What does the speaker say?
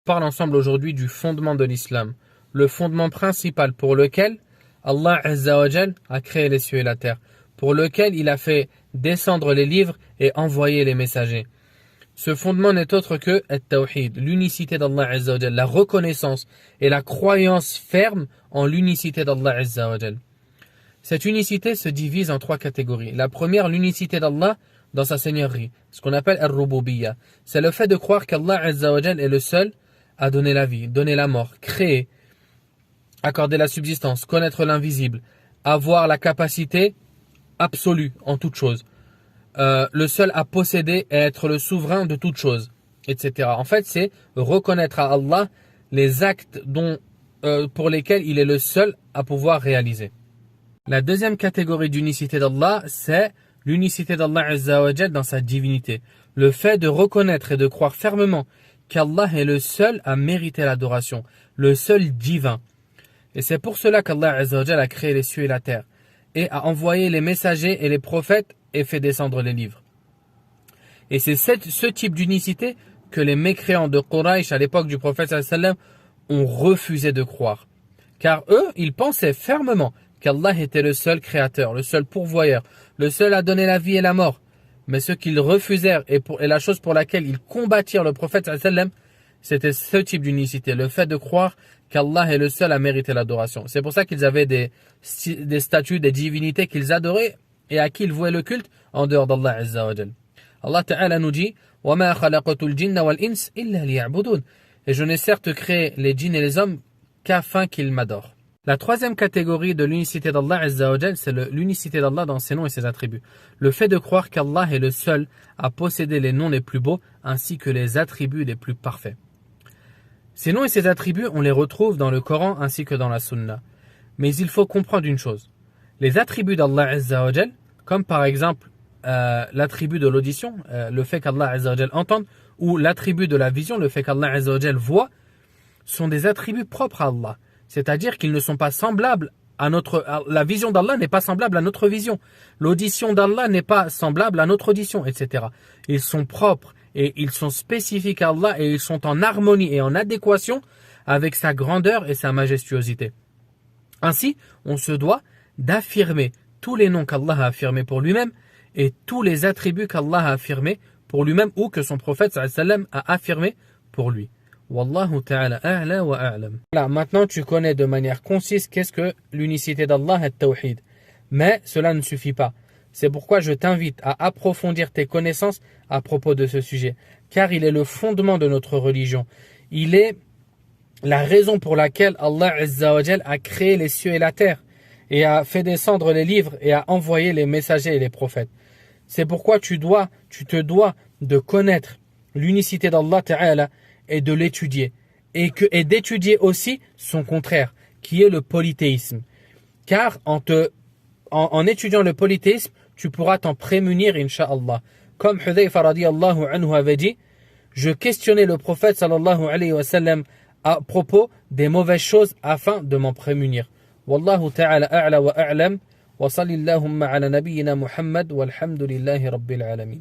On parle ensemble aujourd'hui du fondement de l'islam, le fondement principal pour lequel Allah Azza wa Jal a créé les cieux et la terre, pour lequel il a fait descendre les livres et envoyer les messagers. Ce fondement n'est autre que At-Tawhid, l'unicité d'Allah Azza wa Jal, la reconnaissance et la croyance ferme en l'unicité d'Allah Azza wa Jal. Cette unicité se divise en trois catégories. La première, l'unicité d'Allah dans sa seigneurie, ce qu'on appelle Ar-Rububiyya. C'est le fait de croire qu'Allah Azza wa Jal est le seul à donner la vie, donner la mort, créer, accorder la subsistance, connaître l'invisible, avoir la capacité absolue en toute chose, le seul à posséder et être le souverain de toute chose, etc. En fait, c'est reconnaître à Allah les actes pour lesquels il est le seul à pouvoir réaliser. La deuxième catégorie d'unicité d'Allah, c'est l'unicité d'Allah Azza wa Jal dans sa divinité. Le fait de reconnaître et de croire fermement qu'Allah est le seul à mériter l'adoration, le seul divin. Et c'est pour cela qu'Allah Azza wa Jal a créé les cieux et la terre, et a envoyé les messagers et les prophètes et fait descendre les livres. Et c'est ce type d'unicité que les mécréants de Quraysh à l'époque du prophète sallallahu alayhi wa sallam ont refusé de croire. Car eux, ils pensaient fermement qu'Allah était le seul créateur, le seul pourvoyeur, le seul à donner la vie et la mort. Mais ce qu'ils refusèrent et la chose pour laquelle ils combattirent le prophète sallallahu alayhi wa sallam, c'était ce type d'unicité, le fait de croire qu'Allah est le seul à mériter l'adoration. C'est pour ça qu'ils avaient des statues, des divinités qu'ils adoraient et à qui ils vouaient le culte en dehors d'Allah Azza wa Jal. Allah Ta'ala nous dit « وَمَا خَلَقَتُ الْجِنَّ وَالْإِنسِ إِلَّا لِيَعْبُدُونَ » Et je n'ai certes créé les djinns et les hommes qu'afin qu'ils m'adorent. La troisième catégorie de l'unicité d'Allah Azza wa Jal, c'est l'unicité d'Allah dans ses noms et ses attributs. Le fait de croire qu'Allah est le seul à posséder les noms les plus beaux ainsi que les attributs les plus parfaits. Ces noms et ces attributs, on les retrouve dans le Coran ainsi que dans la Sunna. Mais il faut comprendre une chose. Les attributs d'Allah Azza wa Jal, comme par exemple l'attribut de l'audition, le fait qu'Allah Azza wa Jal entende, ou l'attribut de la vision, le fait qu'Allah Azza wa Jal voit, sont des attributs propres à Allah. C'est-à-dire qu'ils ne sont pas semblables la vision d'Allah n'est pas semblable à notre vision. L'audition d'Allah n'est pas semblable à notre audition, etc. Ils sont propres et ils sont spécifiques à Allah et ils sont en harmonie et en adéquation avec sa grandeur et sa majestuosité. Ainsi, on se doit d'affirmer tous les noms qu'Allah a affirmés pour lui-même et tous les attributs qu'Allah a affirmés pour lui-même ou que son prophète sallallahu alayhi wa sallam a affirmés pour lui. Wallahu ta'ala a'la wa a'lam. Voilà, maintenant tu connais de manière concise qu'est-ce que l'unicité d'Allah et Tawhid. Mais cela ne suffit pas. C'est pourquoi je t'invite à approfondir tes connaissances à propos de ce sujet. Car il est le fondement de notre religion. Il est la raison pour laquelle Allah Azza wa Jal a créé les cieux et la terre et a fait descendre les livres et a envoyé les messagers et les prophètes. C'est pourquoi tu te dois de connaître l'unicité d'Allah Ta'ala et de l'étudier et d'étudier aussi son contraire qui est le polythéisme. Car en étudiant le polythéisme, tu pourras t'en prémunir incha'Allah. Comme Hudayfa radiyallahu anhu avait dit, je questionnais le prophète sallallahu alayhi wa sallam à propos des mauvaises choses afin de m'en prémunir. Wallahu ta'ala a'la wa a'lam wa sallallahu ala nabiyyina Muhammad walhamdulillahi rabbil alamin.